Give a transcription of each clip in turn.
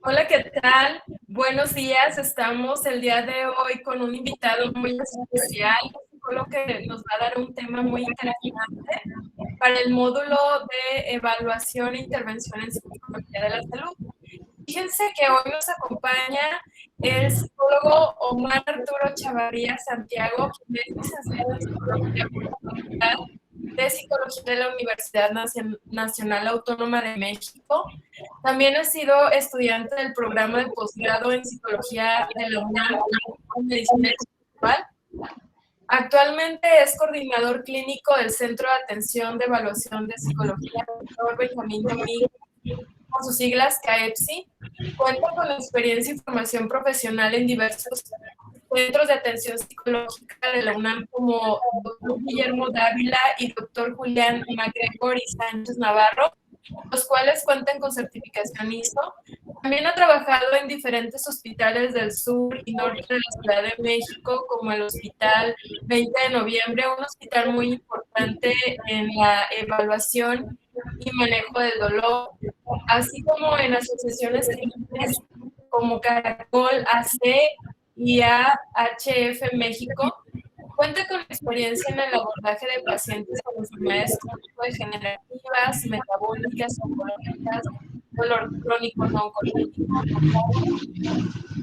Hola, ¿qué tal? Buenos días. Estamos el día de hoy con un invitado muy especial, un psicólogo que nos va a dar un tema muy interesante para el módulo de evaluación e intervención en psicología de la salud. Fíjense que hoy nos acompaña el psicólogo Omar Arturo Chavarría Santiago, quien es licenciado en psicología por la Facultad de Psicología de la Universidad Nacional Autónoma de México. También ha sido estudiante del programa de posgrado en Psicología de la UNAM en Medicina Espiritual. Actualmente es coordinador clínico del Centro de Atención de Evaluación de Psicología, Dr. Benjamín Domínguez, por sus siglas CAEPSI. Cuenta con experiencia y formación profesional en diversos centros de atención psicológica de la UNAM como Dr. Guillermo Dávila y Dr. Julián MacGregor y Sánchez Navarro, los cuales cuentan con certificación ISO. También ha trabajado en diferentes hospitales del sur y norte de la Ciudad de México, como el Hospital 20 de Noviembre, un hospital muy importante en la evaluación y manejo del dolor, así como en asociaciones civiles como Caracol AC y AHF México. Cuenta con experiencia en el abordaje de pacientes con enfermedades crónico-degenerativas, metabólicas, oncológicas, dolor crónico no oncológico,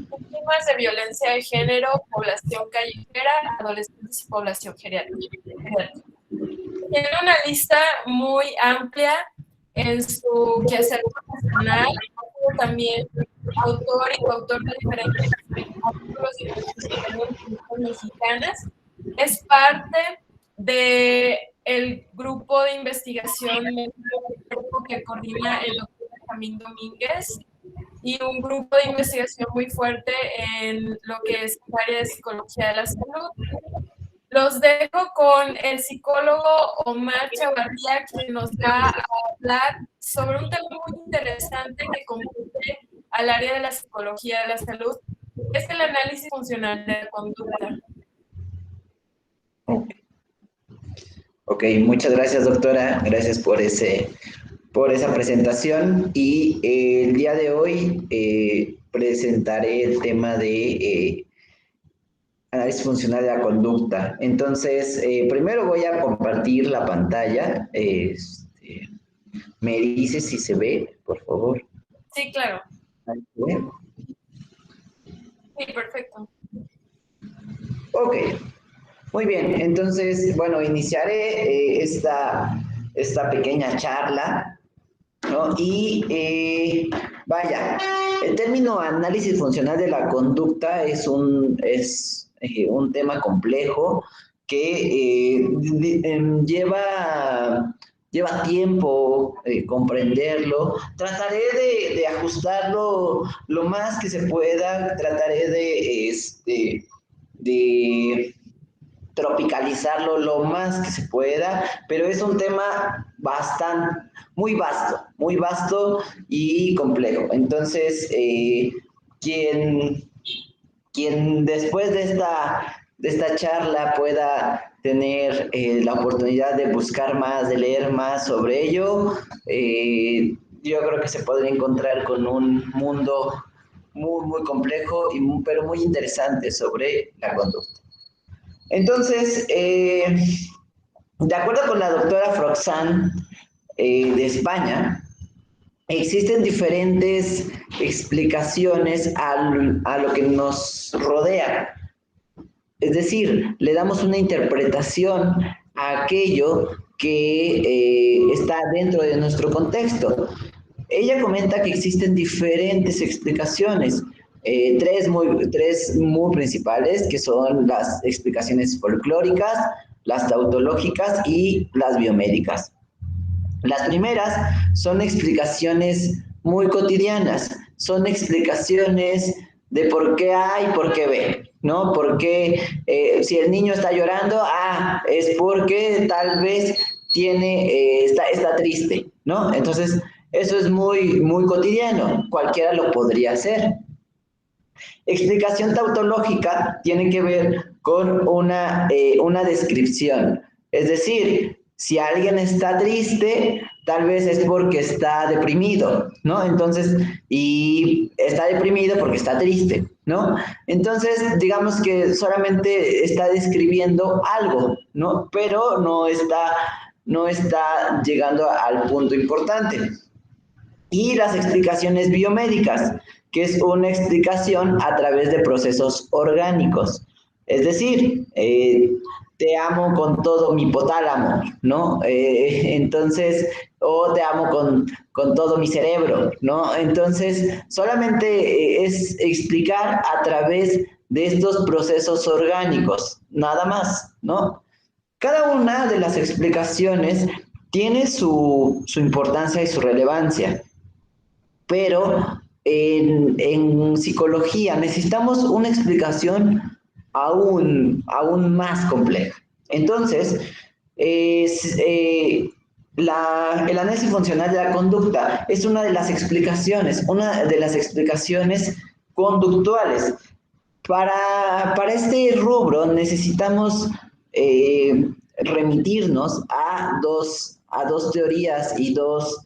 víctimas de violencia de género, población callejera, adolescentes y población geriátrica. Tiene una lista muy amplia en su quehacer profesional, también autor y coautor de diferentes artículos y revistas mexicanas. Es parte del grupo de investigación que coordina el doctor Benjamín Domínguez y un grupo de investigación muy fuerte en lo que es el área de psicología de la salud. Los dejo con el psicólogo Omar Chavarría, quien nos va a hablar sobre un tema muy interesante que compete al área de la psicología de la salud, es el análisis funcional de la conducta. Ok, muchas gracias, doctora. Gracias por esa presentación. Y el día de hoy presentaré el tema de análisis funcional de la conducta. Entonces, primero voy a compartir la pantalla. ¿Me dice si se ve, por favor? Sí, claro. Sí, perfecto. Ok, muy bien. Entonces, bueno, iniciaré esta pequeña charla, ¿no? Y vaya, el término análisis funcional de la conducta es un tema complejo que lleva tiempo comprenderlo. Trataré de ajustarlo lo más que se pueda, trataré de tropicalizarlo lo más que se pueda, pero es un tema muy vasto y complejo. Entonces, quien después de esta charla pueda tener la oportunidad de buscar más, de leer más sobre ello, yo creo que se podría encontrar con un mundo muy complejo, pero muy interesante sobre la conducta. Entonces, de acuerdo con la doctora Froxán de España, existen diferentes explicaciones a lo que nos rodea. Es decir, le damos una interpretación a aquello que está dentro de nuestro contexto. Ella comenta que existen diferentes explicaciones, tres muy principales, que son las explicaciones folclóricas, las tautológicas y las biomédicas. Las primeras son explicaciones muy cotidianas, son explicaciones de por qué A y por qué B, ¿no? Porque si el niño está llorando, es porque tal vez está triste, ¿no? Entonces, eso es muy cotidiano, cualquiera lo podría hacer. Explicación tautológica tiene que ver con una descripción, es decir, Si alguien está triste, tal vez es porque está deprimido, ¿no? Entonces, y está deprimido porque está triste, ¿no? Entonces, digamos que solamente está describiendo algo, ¿no? Pero no está llegando al punto importante. Y las explicaciones biomédicas, que es una explicación a través de procesos orgánicos. Es decir, te amo con todo mi hipotálamo, ¿no? Entonces, o te amo con todo mi cerebro, ¿no? Entonces, solamente es explicar a través de estos procesos orgánicos, nada más, ¿no? Cada una de las explicaciones tiene su importancia y su relevancia, pero en psicología necesitamos una explicación aún más compleja. Entonces, el análisis funcional de la conducta es una de las explicaciones conductuales. Para este rubro necesitamos remitirnos a dos teorías y dos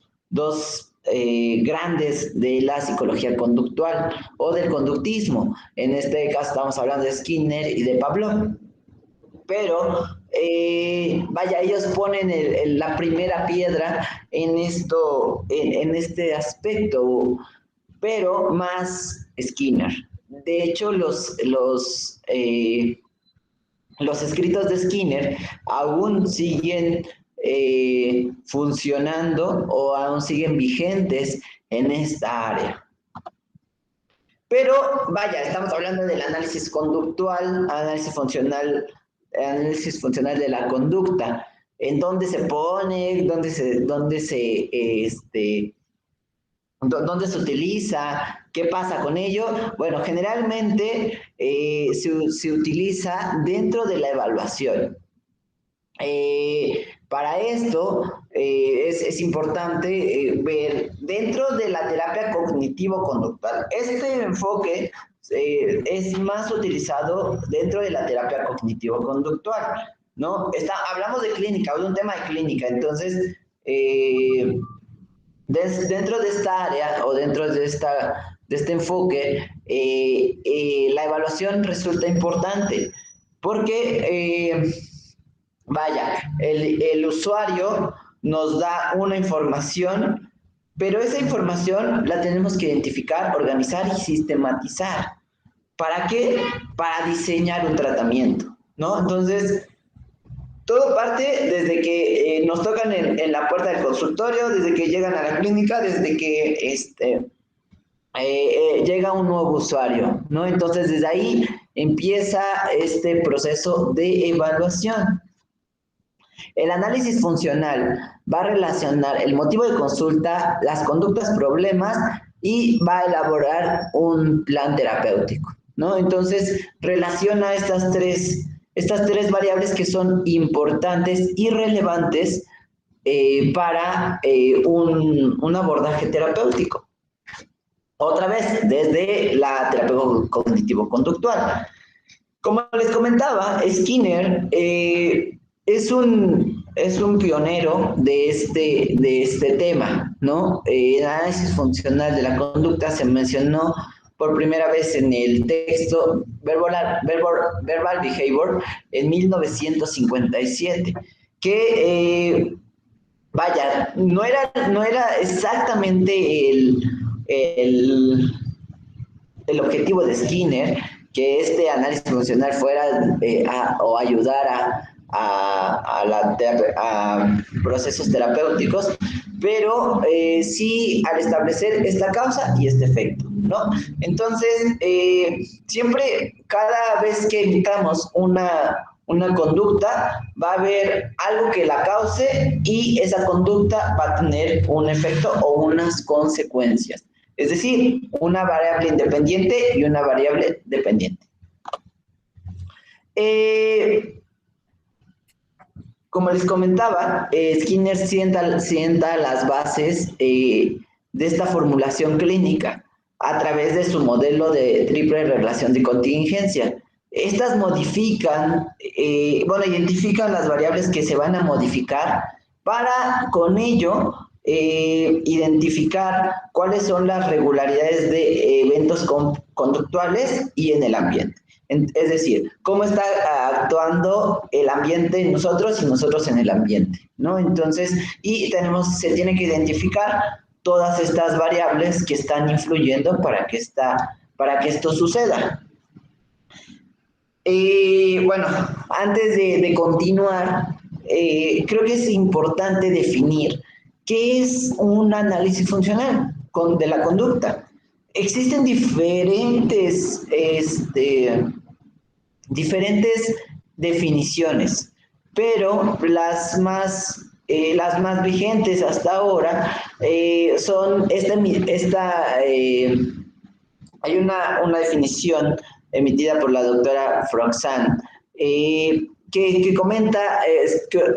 grandes de la psicología conductual o del conductismo. En este caso estamos hablando de Skinner y de Pavlov. Pero, vaya, ellos ponen la primera piedra en este aspecto, pero más Skinner. De hecho, los escritos de Skinner aún siguen funcionando o aún siguen vigentes en esta área. Pero, vaya, estamos hablando del análisis conductual, análisis funcional de la conducta, en dónde se pone, dónde se utiliza, qué pasa con ello. Bueno, generalmente se utiliza dentro de la evaluación. Para esto es importante ver dentro de la terapia cognitivo-conductual. Este enfoque es más utilizado dentro de la terapia cognitivo-conductual, ¿no? Hablamos de clínica, de un tema de clínica, entonces dentro de esta área o dentro de este enfoque, la evaluación resulta importante porque vaya, el usuario nos da una información, pero esa información la tenemos que identificar, organizar y sistematizar. ¿Para qué? Para diseñar un tratamiento, ¿no? Entonces, todo parte desde que nos tocan en la puerta del consultorio, desde que llegan a la clínica, desde que llega un nuevo usuario, ¿no? Entonces, desde ahí empieza este proceso de evaluación. El análisis funcional va a relacionar el motivo de consulta, las conductas, problemas y va a elaborar un plan terapéutico, ¿no? Entonces, relaciona estas tres variables que son importantes y relevantes para un abordaje terapéutico. Otra vez, desde la terapia cognitivo-conductual. Como les comentaba, Skinner es un pionero de este tema, ¿no? El análisis funcional de la conducta se mencionó por primera vez en el texto Verbal Behavior en 1957, que, vaya, no era exactamente el objetivo de Skinner, que este análisis funcional fuera o ayudara a procesos terapéuticos, pero sí al establecer esta causa y este efecto, ¿no? Entonces, siempre, cada vez que evitamos una conducta, va a haber algo que la cause y esa conducta va a tener un efecto o unas consecuencias. Es decir, una variable independiente y una variable dependiente. Como les comentaba, Skinner sienta las bases de esta formulación clínica a través de su modelo de triple relación de contingencia. Estas modifican, identifican las variables que se van a modificar para con ello identificar cuáles son las regularidades de eventos conductuales y en el ambiente. Es decir, cómo está actuando el ambiente en nosotros y nosotros en el ambiente, ¿no? Entonces, se tiene que identificar todas estas variables que están influyendo para que esto suceda. Antes de continuar, creo que es importante definir qué es un análisis funcional de la conducta. Existen diferentes definiciones, pero las más vigentes hasta ahora son hay una definición emitida por la doctora Froxan, que comenta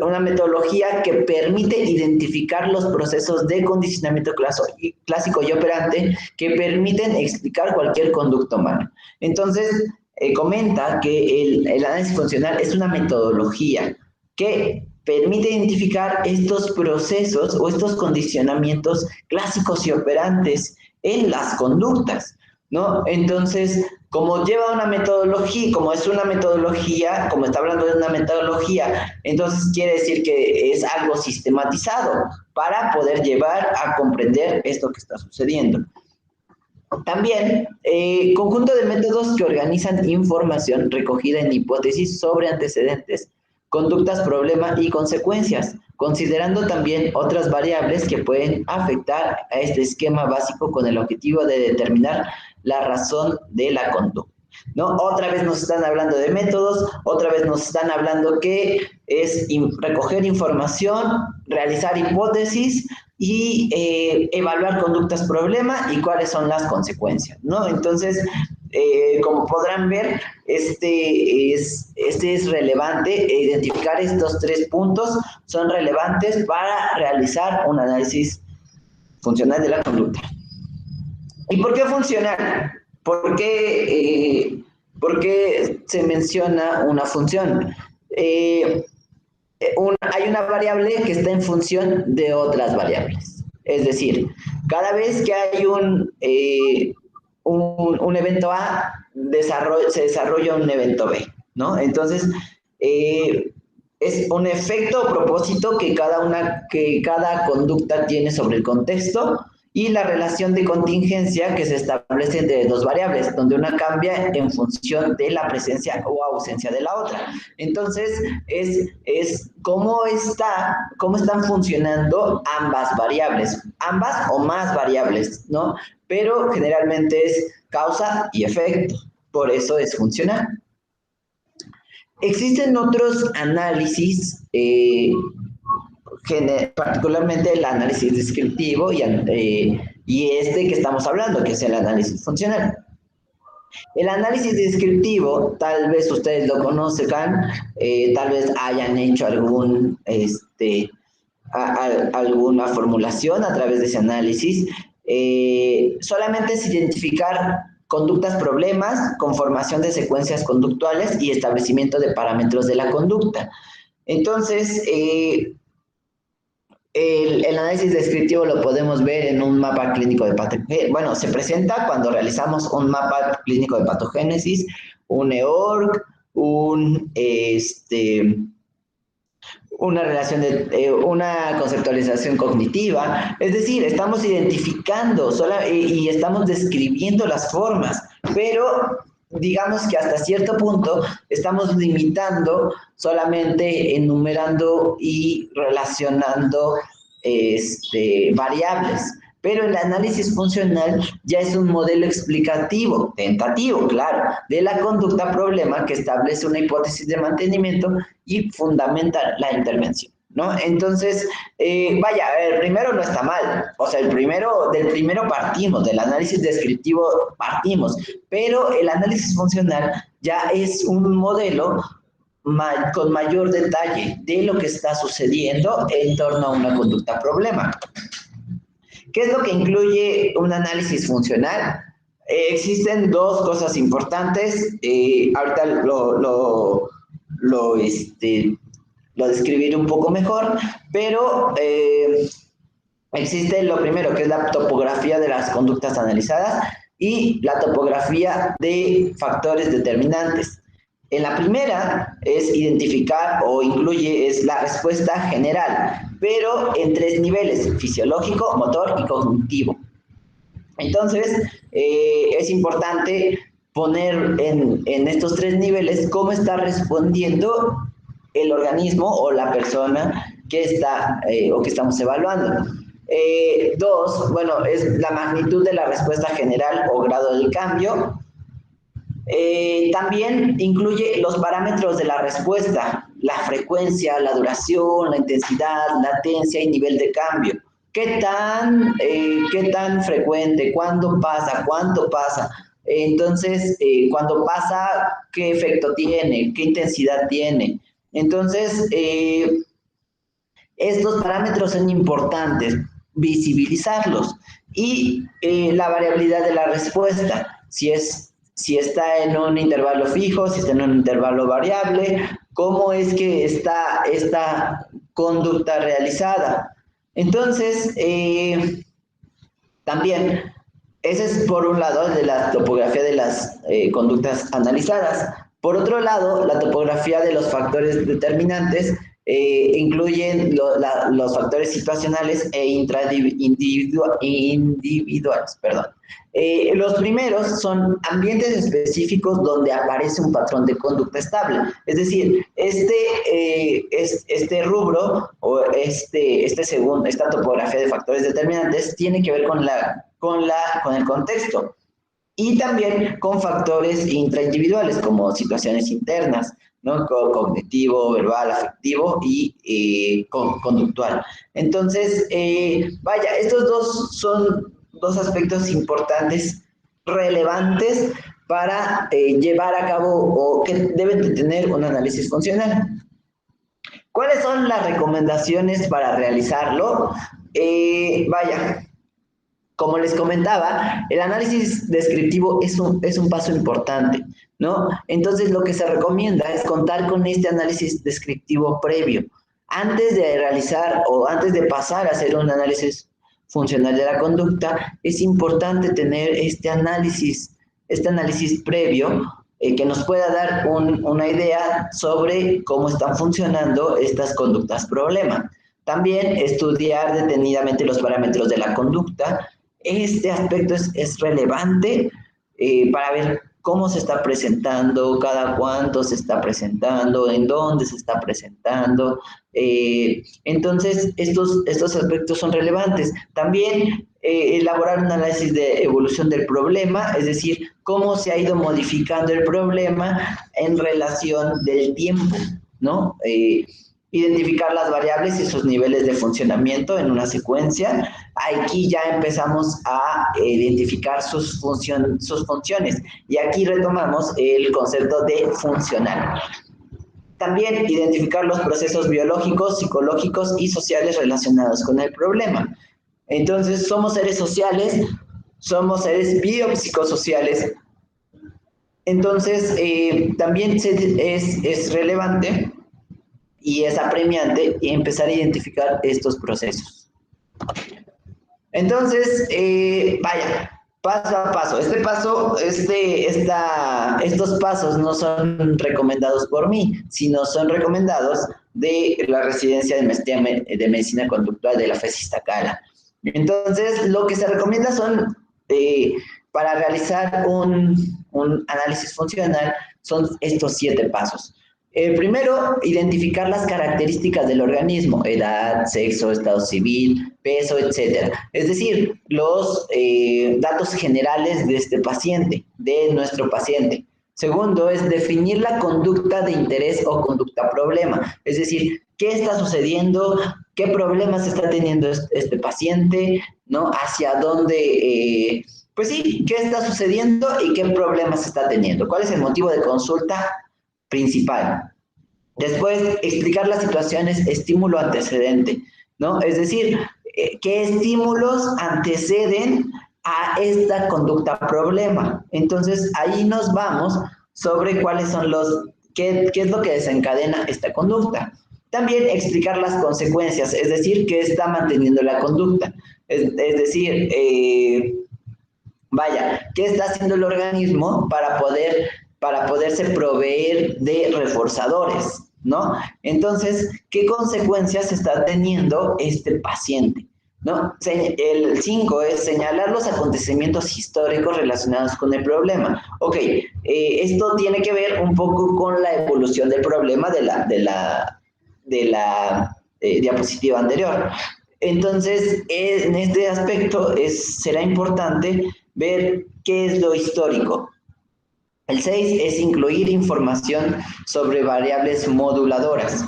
una metodología que permite identificar los procesos de condicionamiento clásico y operante que permiten explicar cualquier conducta humana. Entonces, comenta que el análisis funcional es una metodología que permite identificar estos procesos o estos condicionamientos clásicos y operantes en las conductas, ¿no? Entonces, como lleva una metodología, como está hablando de una metodología, entonces quiere decir que es algo sistematizado para poder llevar a comprender esto que está sucediendo. También, conjunto de métodos que organizan información recogida en hipótesis sobre antecedentes, conductas, problema y consecuencias, considerando también otras variables que pueden afectar a este esquema básico con el objetivo de determinar la razón de la conducta, ¿no? Otra vez nos están hablando de métodos, otra vez nos están hablando que es recoger información, realizar hipótesis y evaluar conductas problema y cuáles son las consecuencias, ¿no? Entonces, como podrán ver, este es relevante, identificar estos 3 puntos son relevantes para realizar un análisis funcional de la conducta. ¿Y por qué funcional? ¿Por qué se menciona una función? Hay una variable que está en función de otras variables. Es decir, cada vez que hay un evento A, se desarrolla un evento B, ¿no? Entonces, es un efecto o propósito que cada conducta tiene sobre el contexto y la relación de contingencia que se establece entre 2 variables, donde una cambia en función de la presencia o ausencia de la otra. Entonces, es cómo están funcionando ambas variables, ambas o más variables, ¿no? Pero generalmente es causa y efecto, por eso es funcional. Existen otros análisis, particularmente el análisis descriptivo y que estamos hablando, que es el análisis funcional. El análisis descriptivo, tal vez ustedes lo conozcan, tal vez hayan hecho alguna formulación a través de ese análisis. Solamente es identificar conductas problemas, conformación de secuencias conductuales y establecimiento de parámetros de la conducta. Entonces, el análisis descriptivo lo podemos ver en un mapa clínico de patogénesis. Bueno, se presenta cuando realizamos un mapa clínico de patogénesis, un EORG, una conceptualización cognitiva. Es decir, estamos identificando y estamos describiendo las formas, pero digamos que hasta cierto punto estamos limitando solamente enumerando y relacionando variables. Pero el análisis funcional ya es un modelo explicativo, tentativo, claro, de la conducta problema que establece una hipótesis de mantenimiento y fundamenta la intervención, ¿no? Entonces, el primero no está mal, o sea, del primero partimos, del análisis descriptivo partimos, pero el análisis funcional ya es un modelo con mayor detalle de lo que está sucediendo en torno a una conducta problema. ¿Qué es lo que incluye un análisis funcional? Existen dos cosas importantes. Ahorita lo describiré un poco mejor, pero existe lo primero, que es la topografía de las conductas analizadas y la topografía de factores determinantes. En la primera es identificar o incluye es la respuesta general, pero en tres niveles: fisiológico, motor y cognitivo. Entonces, es importante poner en estos tres niveles cómo está respondiendo el organismo o la persona que está o que estamos evaluando. Dos, bueno, es la magnitud de la respuesta general o grado del cambio. También incluye los parámetros de la respuesta, la frecuencia, la duración, la intensidad, latencia y nivel de cambio. ¿Qué tan frecuente? ¿Cuándo pasa? ¿Cuánto pasa? Entonces, cuando pasa, ¿qué efecto tiene? ¿Qué intensidad tiene? Entonces, estos parámetros son importantes, visibilizarlos. Y la variabilidad de la respuesta, si está en un intervalo fijo, si está en un intervalo variable, cómo es que está esta conducta realizada. Entonces, también, ese es por un lado de la topografía de las conductas analizadas. Por otro lado, la topografía de los factores determinantes incluyen los factores situacionales e individuales. Perdón. Los primeros son ambientes específicos donde aparece un patrón de conducta estable. Es decir, este rubro o esta topografía de factores determinantes tiene que ver con el contexto y también con factores intraindividuales como situaciones internas, ¿no? Cognitivo, verbal, afectivo y conductual. Entonces, vaya, estos dos son dos aspectos importantes, relevantes para llevar a cabo o que deben de tener un análisis funcional. ¿Cuáles son las recomendaciones para realizarlo? Vaya, como les comentaba, el análisis descriptivo es un paso importante, ¿no? Entonces, lo que se recomienda es contar con este análisis descriptivo previo. Antes de realizar o antes de pasar a hacer un análisis funcional de la conducta, es importante tener este análisis previo que nos pueda dar una idea sobre cómo están funcionando estas conductas problema. También estudiar detenidamente los parámetros de la conducta. Este aspecto es relevante para ver cómo se está presentando, cada cuánto se está presentando, en dónde se está presentando. Entonces, estos aspectos son relevantes. También elaborar un análisis de evolución del problema, es decir, cómo se ha ido modificando el problema en relación del tiempo, ¿no? Identificar las variables y sus niveles de funcionamiento en una secuencia. Aquí ya empezamos a identificar sus funciones y aquí retomamos el concepto de funcional. También identificar los procesos biológicos, psicológicos y sociales relacionados con el problema. Entonces, somos seres sociales, somos seres biopsicosociales. Entonces, también es relevante y es apremiante y empezar a identificar estos procesos. Entonces, vaya, paso a paso. Estos pasos no son recomendados por mí, sino son recomendados de la Residencia de Medicina Conductual de la FES Iztacala. Entonces, lo que se recomienda son, para realizar un análisis funcional, son estos 7 pasos. Primero, identificar las características del organismo: edad, sexo, estado civil, peso, etc. Es decir, los datos generales de este paciente, de nuestro paciente. Segundo, es definir la conducta de interés o conducta problema. Es decir, qué está sucediendo, qué problemas está teniendo este paciente, ¿no? Hacia dónde, pues sí, qué está sucediendo y qué problemas está teniendo. ¿Cuál es el motivo de consulta principal? Después, explicar las situaciones estímulo antecedente, ¿no? Es decir, qué estímulos anteceden a esta conducta problema. Entonces, ahí nos vamos sobre cuáles son qué es lo que desencadena esta conducta. También explicar las consecuencias, es decir, qué está manteniendo la conducta. Es decir, vaya, ¿qué está haciendo el organismo para poderse proveer de reforzadores, ¿no? Entonces, ¿qué consecuencias está teniendo este paciente? ¿No? El 5 es señalar los acontecimientos históricos relacionados con el problema. Ok, esto tiene que ver un poco con la evolución del problema de la diapositiva anterior. Entonces, en este aspecto será importante ver qué es lo histórico. El 6 es incluir información sobre variables moduladoras.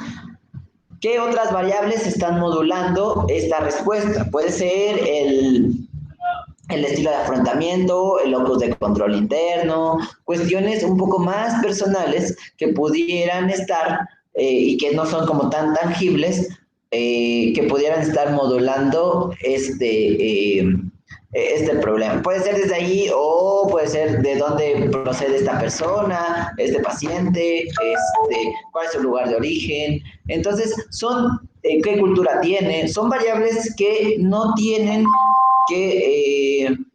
¿Qué otras variables están modulando esta respuesta? Puede ser el estilo de afrontamiento, el locus de control interno, cuestiones un poco más personales que pudieran estar y que no son como tan tangibles, que pudieran estar modulando este problema. Puede ser desde ahí o puede ser de dónde procede esta persona, este paciente, cuál es su lugar de origen. Entonces, qué cultura tiene. Son variables que no tienen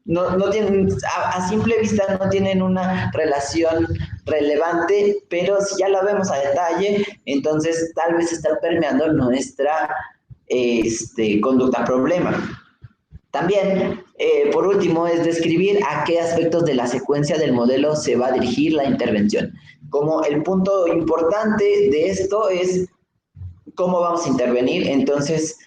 no tienen, a simple vista no tienen una relación relevante, pero si ya la vemos a detalle, entonces tal vez está permeando nuestra conducta problema. También, por último, es describir a qué aspectos de la secuencia del modelo se va a dirigir la intervención. Como el punto importante de esto es cómo vamos a intervenir, entonces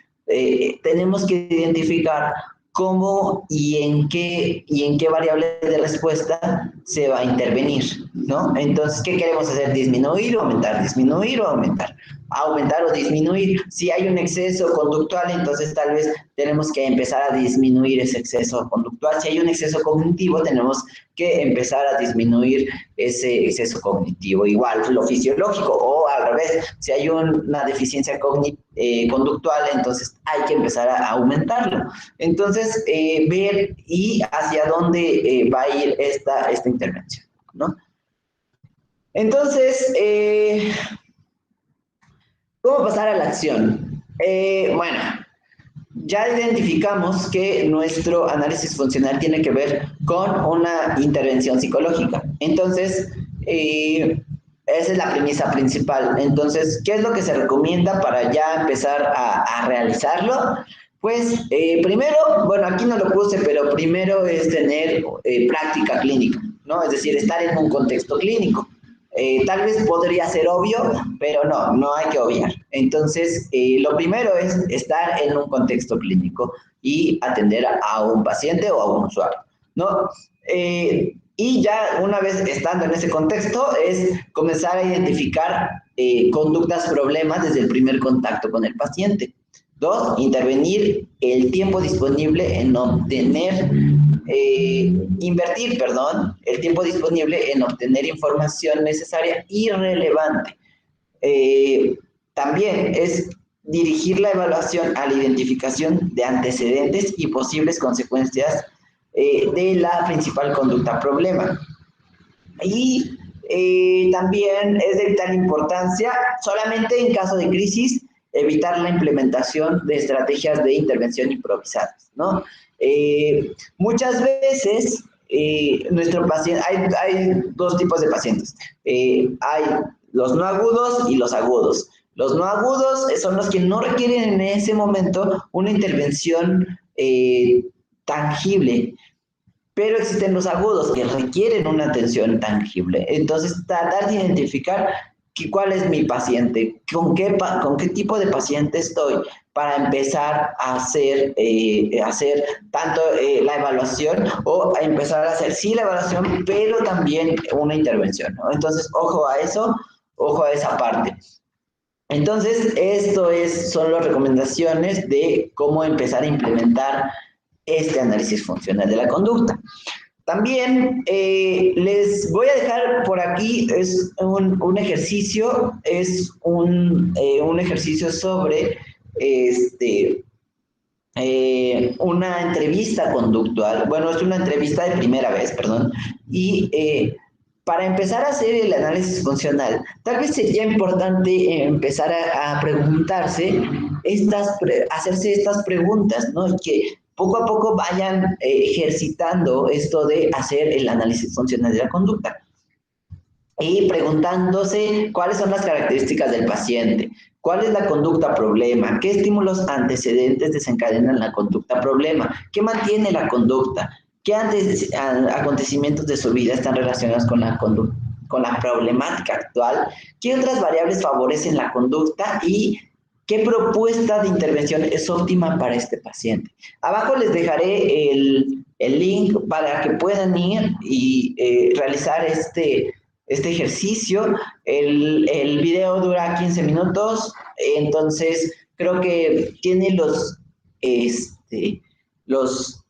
tenemos que identificar cómo y en qué variable de respuesta se va a intervenir, ¿no? Entonces, ¿qué queremos hacer? ¿Disminuir o aumentar? ¿Disminuir o aumentar? Aumentar o disminuir. Si hay un exceso conductual, entonces tal vez tenemos que empezar a disminuir ese exceso conductual. Si hay un exceso cognitivo, tenemos que empezar a disminuir ese exceso cognitivo. Igual, lo fisiológico, o al revés, si hay una deficiencia conductual, entonces hay que empezar a aumentarlo. Entonces, ver y hacia dónde va a ir esta intervención, ¿no? Entonces, ¿cómo pasar a la acción? Bueno, ya identificamos que nuestro análisis funcional tiene que ver con una intervención psicológica. Entonces, esa es la premisa principal. Entonces, ¿qué es lo que se recomienda para ya empezar a realizarlo? Pues, primero, bueno, aquí no lo puse, pero primero es tener práctica clínica, ¿no? Es decir, estar en un contexto clínico. Tal vez podría ser obvio, pero no hay que obviar. Entonces, lo primero es estar en un contexto clínico y atender a un paciente o a un usuario, ¿no? Y ya una vez estando en ese contexto es comenzar a identificar conductas problemas desde el primer contacto con el paciente. 2, intervenir el tiempo disponible en invertir el tiempo disponible en obtener información necesaria y relevante. También es dirigir la evaluación a la identificación de antecedentes y posibles consecuencias de la principal conducta problema. Y también es de vital importancia, solamente en caso de crisis, evitar la implementación de estrategias de intervención improvisadas, ¿no? Muchas veces, nuestro paciente, hay dos tipos de pacientes. Hay los no agudos y los agudos. Los no agudos son los que no requieren en ese momento una intervención tangible, pero existen los agudos que requieren una atención tangible. Entonces, tratar de identificar cuál es mi paciente, con qué tipo de paciente estoy, para empezar a hacer tanto la evaluación o a empezar a hacer sí la evaluación, pero también una intervención, ¿no? Entonces, ojo a eso, ojo a esa parte. Entonces, son las recomendaciones de cómo empezar a implementar este análisis funcional de la conducta. También les voy a dejar por aquí, es un ejercicio, es un ejercicio sobre una entrevista conductual, bueno, es una entrevista de primera vez, perdón, y para empezar a hacer el análisis funcional, tal vez sería importante empezar a preguntarse, hacerse estas preguntas, ¿no? Y que poco a poco vayan ejercitando esto de hacer el análisis funcional de la conducta y preguntándose cuáles son las características del paciente, cuál es la conducta problema, qué estímulos antecedentes desencadenan la conducta problema, qué mantiene la conducta, qué acontecimientos de su vida están relacionados con la conducta, con la problemática actual, qué otras variables favorecen la conducta y qué propuesta de intervención es óptima para este paciente. Abajo les dejaré el link para que puedan ir y realizar este ejercicio. El video dura 15 minutos, entonces creo que tiene los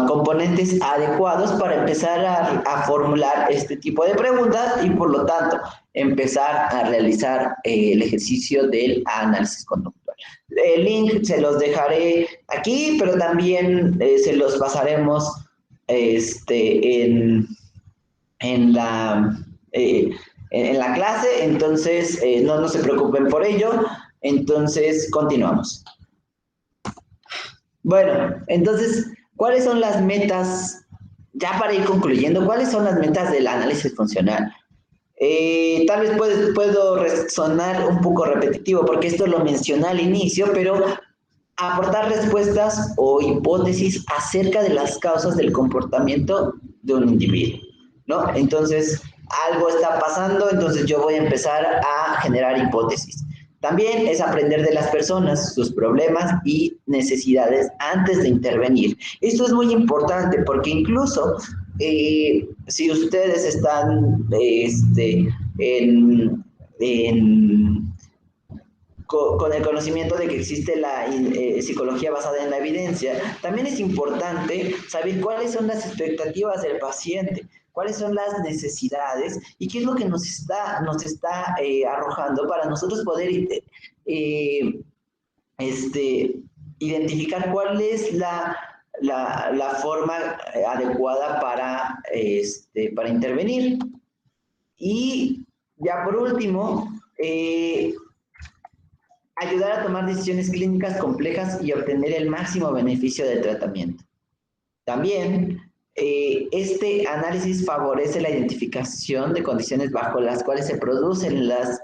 componentes adecuados para empezar a formular este tipo de preguntas y por lo tanto empezar a realizar el ejercicio del análisis conductual. El link se los dejaré aquí, pero también se los pasaremos en la clase, entonces no se preocupen por ello. Entonces continuamos. Bueno, entonces, ¿cuáles son las metas? Ya para ir concluyendo, ¿cuáles son las metas del análisis funcional? Tal vez puedo sonar un poco repetitivo porque esto lo mencioné al inicio, pero aportar respuestas o hipótesis acerca de las causas del comportamiento de un individuo, ¿no? Entonces, algo está pasando, entonces yo voy a empezar a generar hipótesis. También es aprender de las personas, sus problemas y necesidades antes de intervenir. Esto es muy importante porque incluso si ustedes están con el conocimiento de que existe la psicología basada en la evidencia, también es importante saber cuáles son las expectativas del paciente, cuáles son las necesidades y qué es lo que nos está arrojando para nosotros poder identificar cuál es la forma adecuada para intervenir. Y ya por último, ayudar a tomar decisiones clínicas complejas y obtener el máximo beneficio del tratamiento. También, este análisis favorece la identificación de condiciones bajo las cuales se producen las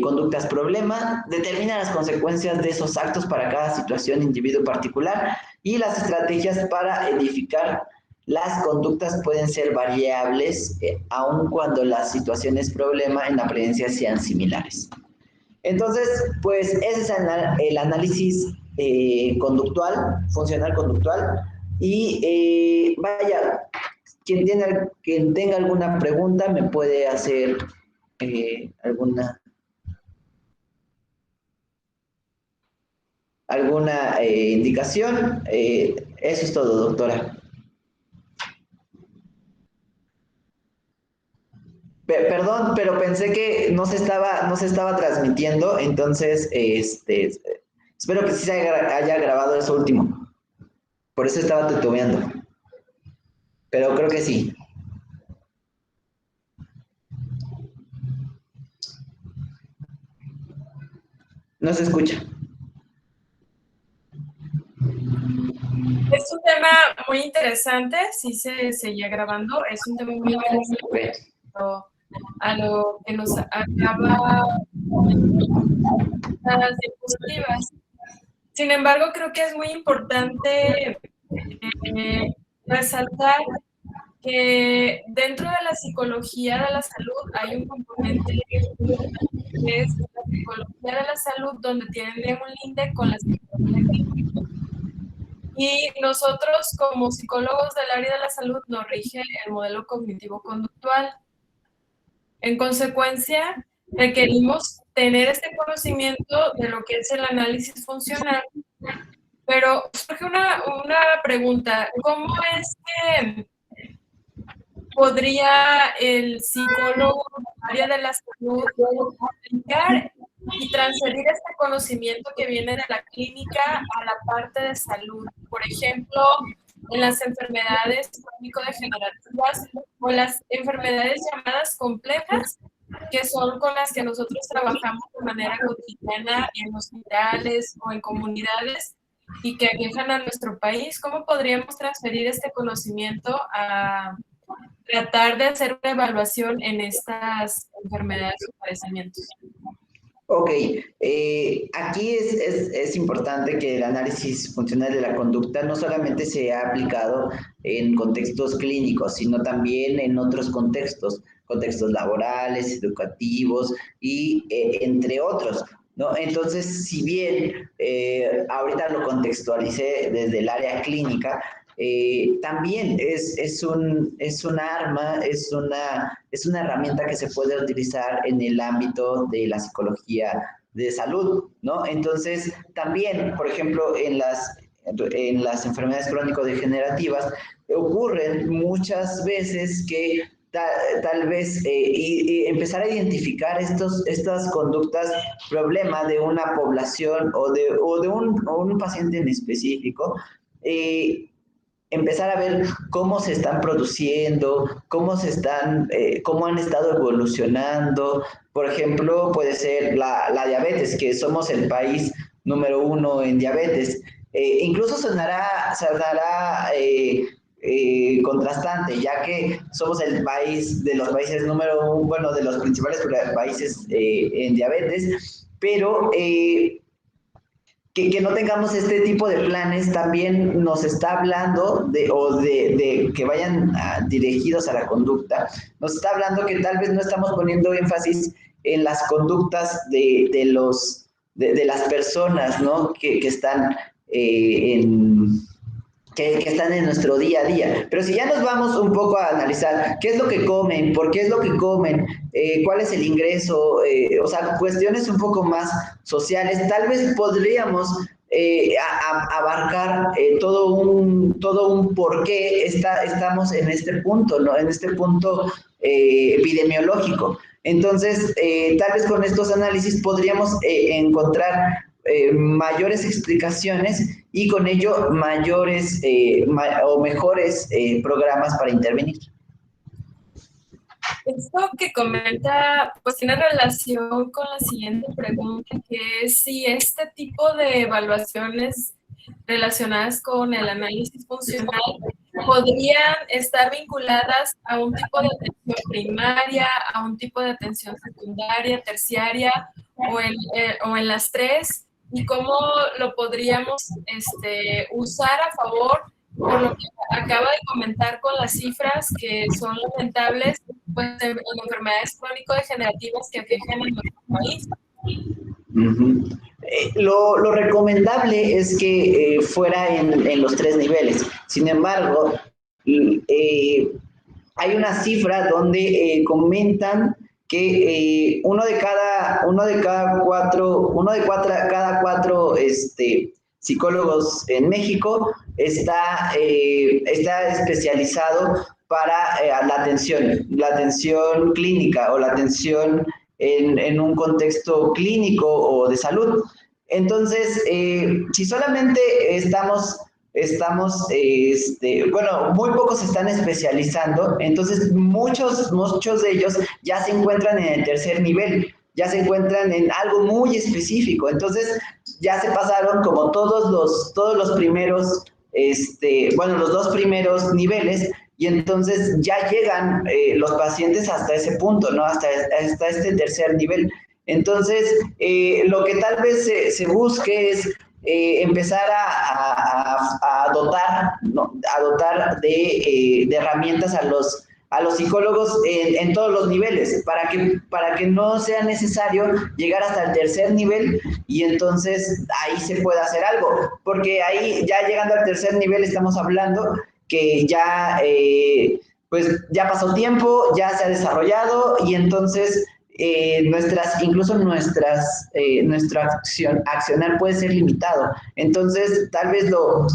conductas problema, determina las consecuencias de esos actos para cada situación individuo particular y las estrategias para edificar las conductas pueden ser variables, aun cuando las situaciones problema en apariencia sean similares. Entonces, pues ese es el análisis conductual, funcional conductual. Y vaya, quien tenga alguna pregunta me puede hacer alguna indicación. Eso es todo, doctora. Perdón, pero pensé que no se estaba transmitiendo, entonces espero que sí se haya grabado eso último. Por eso estaba titubeando. Pero creo que sí. No se escucha. Es un tema muy interesante, sí se seguía grabando, es un tema muy interesante a lo que nos acaba las diapositivas. Sin embargo, creo que es muy importante resaltar que dentro de la psicología de la salud hay un componente que es la psicología de la salud, donde tiene un linde con la psicología clínica. Y nosotros, como psicólogos del área de la salud, nos rige el modelo cognitivo-conductual. En consecuencia, requerimos tener este conocimiento de lo que es el análisis funcional. Pero surge una pregunta, ¿cómo es que podría el psicólogo del área de la salud aplicar y transferir este conocimiento que viene de la clínica a la parte de salud. Por ejemplo, en las enfermedades crónico-degenerativas o las enfermedades llamadas complejas, que son con las que nosotros trabajamos de manera cotidiana en hospitales o en comunidades y que aquejan a nuestro país. ¿Cómo podríamos transferir este conocimiento a tratar de hacer una evaluación en estas enfermedades o padecimientos? Ok, aquí es importante que el análisis funcional de la conducta no solamente sea aplicado en contextos clínicos, sino también en otros contextos, contextos laborales, educativos y entre otros, ¿no? Entonces, si bien ahorita lo contextualicé desde el área clínica, también es un arma, es una herramienta que se puede utilizar en el ámbito de la psicología de salud, ¿no? Entonces, también, por ejemplo, en las enfermedades crónico-degenerativas, ocurren muchas veces que tal vez y empezar a identificar estas conductas problema de una población o de un paciente en específico, empezar a ver cómo se están produciendo, cómo han estado evolucionando. Por ejemplo, puede ser la diabetes, que somos el país número 1 en diabetes. Incluso sonará contrastante, ya que somos el país de los países número 1, bueno, de los principales países en diabetes, pero que no tengamos este tipo de planes también nos está hablando de que vayan dirigidos a la conducta, nos está hablando que tal vez no estamos poniendo énfasis en las conductas de las personas, ¿no? que están que están en nuestro día a día. Pero si ya nos vamos un poco a analizar qué es lo que comen, por qué es lo que comen, cuál es el ingreso, o sea, cuestiones un poco más sociales, tal vez podríamos abarcar todo un por qué estamos en este punto, ¿no? En este punto epidemiológico. Entonces, tal vez con estos análisis podríamos encontrar mayores explicaciones y con ello mayores o mejores programas para intervenir. Esto que comenta, pues tiene relación con la siguiente pregunta, que es si este tipo de evaluaciones relacionadas con el análisis funcional podrían estar vinculadas a un tipo de atención primaria, a un tipo de atención secundaria, terciaria o en las tres, y cómo lo podríamos usar a favor, por lo que acaba de comentar con las cifras que son lamentables, pues en enfermedades crónico-degenerativas que aquejan en nuestro país. Lo recomendable es que fuera en los 3 niveles. Sin embargo, hay una cifra donde comentan que uno de cada cuatro psicólogos en México está especializado para la atención clínica o la atención en un contexto clínico o de salud. Entonces, si solamente bueno, muy pocos se están especializando, entonces muchos de ellos ya se encuentran en el tercer nivel, ya se encuentran en algo muy específico, entonces ya se pasaron como todos los primeros, bueno, los 2 primeros niveles, y entonces ya llegan los pacientes hasta ese punto, ¿no? Hasta este tercer nivel. Entonces, lo que tal vez se busque es empezar a dotar, ¿no? A dotar de herramientas a los psicólogos en todos los niveles, para que no sea necesario llegar hasta el tercer nivel y entonces ahí se pueda hacer algo, porque ahí ya llegando al tercer nivel estamos hablando que ya, pues ya pasó tiempo, ya se ha desarrollado y entonces nuestra accionar puede ser limitado. Entonces, tal vez lo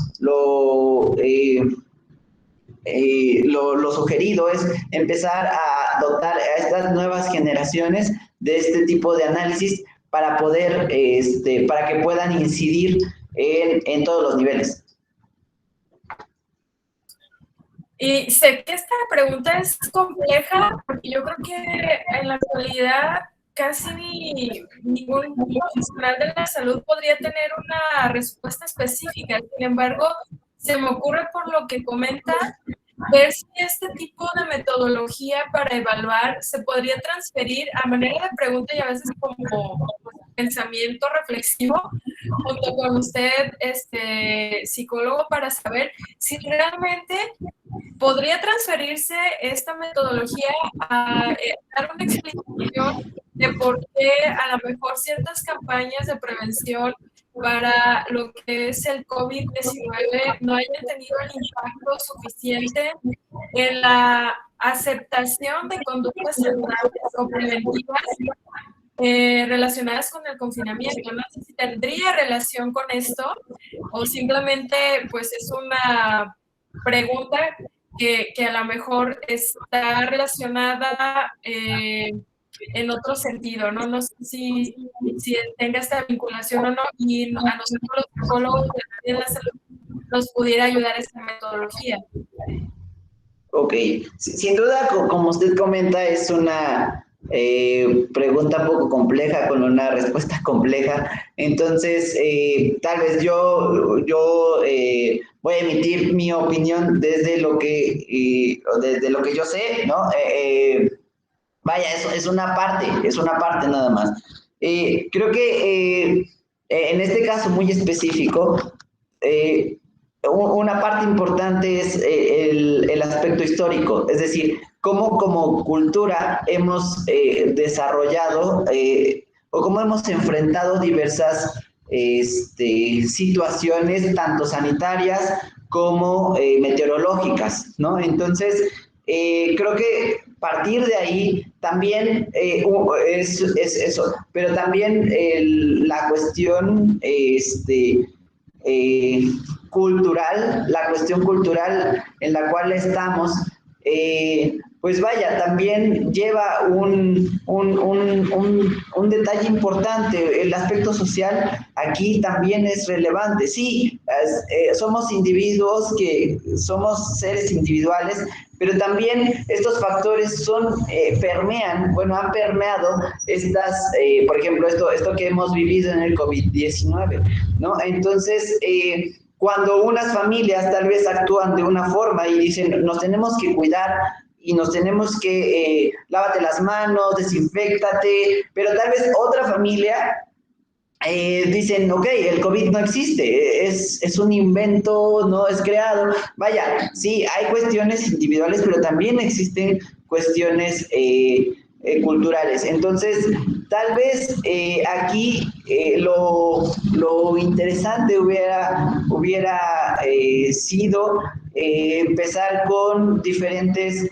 sugerido es empezar a dotar a estas nuevas generaciones de este tipo de análisis para poder, para que puedan incidir en todos los niveles. Y sé que esta pregunta es compleja, porque yo creo que en la actualidad casi ningún profesional de la salud podría tener una respuesta específica. Sin embargo, se me ocurre por lo que comenta, ver si este tipo de metodología para evaluar se podría transferir a manera de pregunta y a veces como pensamiento reflexivo junto con usted, psicólogo, para saber si realmente podría transferirse esta metodología a dar una explicación de por qué a lo mejor ciertas campañas de prevención para lo que es el COVID-19 no hayan tenido el impacto suficiente en la aceptación de conductas saludables o preventivas relacionadas con el confinamiento. No sé si tendría relación con esto o simplemente pues es una pregunta que a lo mejor está relacionada en otro sentido, ¿no? No sé si tenga esta vinculación o no, y a nosotros los psicólogos de la salud nos pudiera ayudar esta metodología. Ok, sin duda, como usted comenta, es una pregunta un poco compleja, con una respuesta compleja. Entonces, tal vez yo voy a emitir mi opinión desde lo que yo sé, ¿no? Vaya, eso es una parte nada más. Creo que en este caso muy específico, una parte importante es el aspecto histórico, es decir, cómo como cultura hemos desarrollado o cómo hemos enfrentado diversas situaciones, tanto sanitarias como meteorológicas, ¿no? Entonces, creo que partir de ahí también es eso, pero también la cuestión la cuestión cultural en la cual estamos, pues vaya, también lleva un detalle importante. El aspecto social aquí también es relevante. Sí, somos individuos, que somos seres individuales, pero también estos factores han permeado por ejemplo, esto que hemos vivido en el COVID-19, ¿no? Entonces, cuando unas familias tal vez actúan de una forma y dicen, nos tenemos que cuidar y nos tenemos que, lávate las manos, desinféctate, pero tal vez otra familia dicen, ok, el COVID no existe, es un invento, no es creado. Vaya, sí, hay cuestiones individuales, pero también existen cuestiones culturales. Entonces, tal vez aquí lo interesante hubiera sido empezar con diferentes...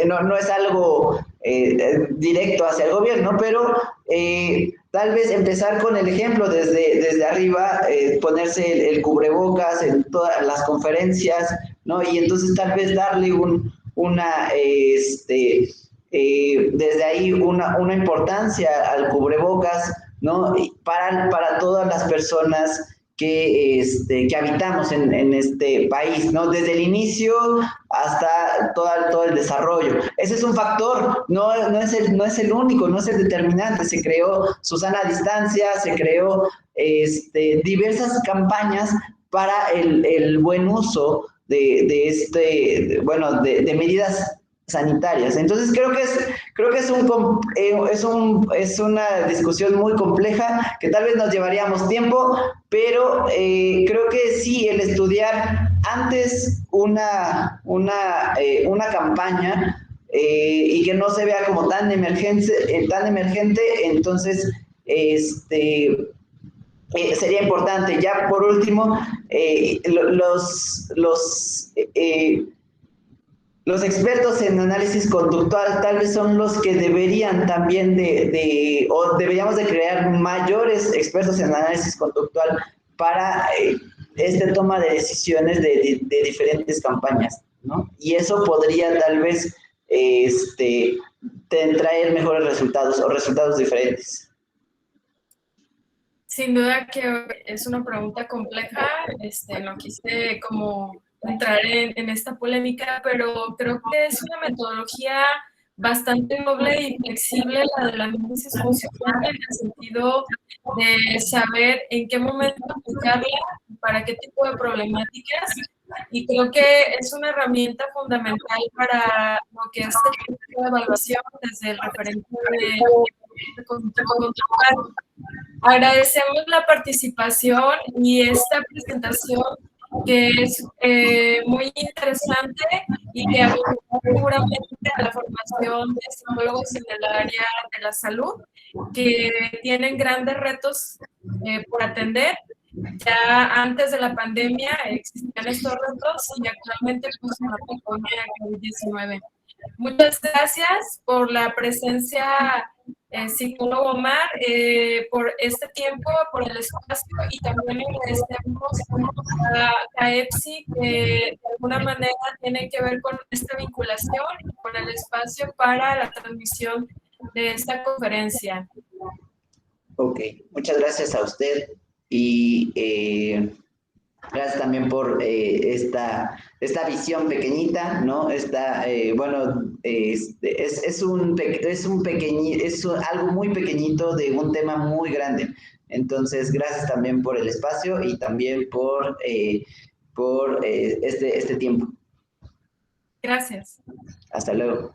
no es algo directo hacia el gobierno, pero tal vez empezar con el ejemplo desde arriba, ponerse el cubrebocas en todas las conferencias, ¿no? Y entonces tal vez darle desde ahí una importancia al cubrebocas, ¿no? Para todas las personas que habitamos en este país, ¿no? Desde el inicio hasta todo el desarrollo. Ese es un factor, no es el único, no es el determinante. Se creó Susana Distancia, se creó diversas campañas para el buen uso de medidas sanitarias. Entonces creo que es una discusión muy compleja que tal vez nos llevaríamos tiempo, pero creo que sí, el estudiar antes una campaña y que no se vea como tan emergente, entonces sería importante. Ya por último, los expertos en análisis conductual tal vez son los que deberían también o deberíamos de crear mayores expertos en análisis conductual para toma de decisiones de diferentes campañas, ¿no? Y eso podría tal vez traer mejores resultados o resultados diferentes? Sin duda que es una pregunta compleja, no quise como entrar en esta polémica, pero creo que es una metodología bastante noble y flexible la del análisis funcional en el sentido de saber en qué momento aplicarla, para qué tipo de problemáticas, y creo que es una herramienta fundamental para lo que es el proceso de evaluación desde el referente de cognitivo conductual. Agradecemos la participación y esta presentación, que es muy interesante y que ayudará seguramente a la formación de psicólogos en el área de la salud, que tienen grandes retos por atender. Ya antes de la pandemia existían estos retos y actualmente pues con la pandemia de COVID-19. Muchas gracias por la presencia, psicólogo Omar, por este tiempo, por el espacio, y también agradecemos a EPSI, que de alguna manera tiene que ver con esta vinculación y con el espacio para la transmisión de esta conferencia. Ok, muchas gracias a usted y gracias también por esta visión pequeñita, ¿no? Es algo muy pequeñito de un tema muy grande. Entonces, gracias también por el espacio y también por este tiempo. Gracias. Hasta luego.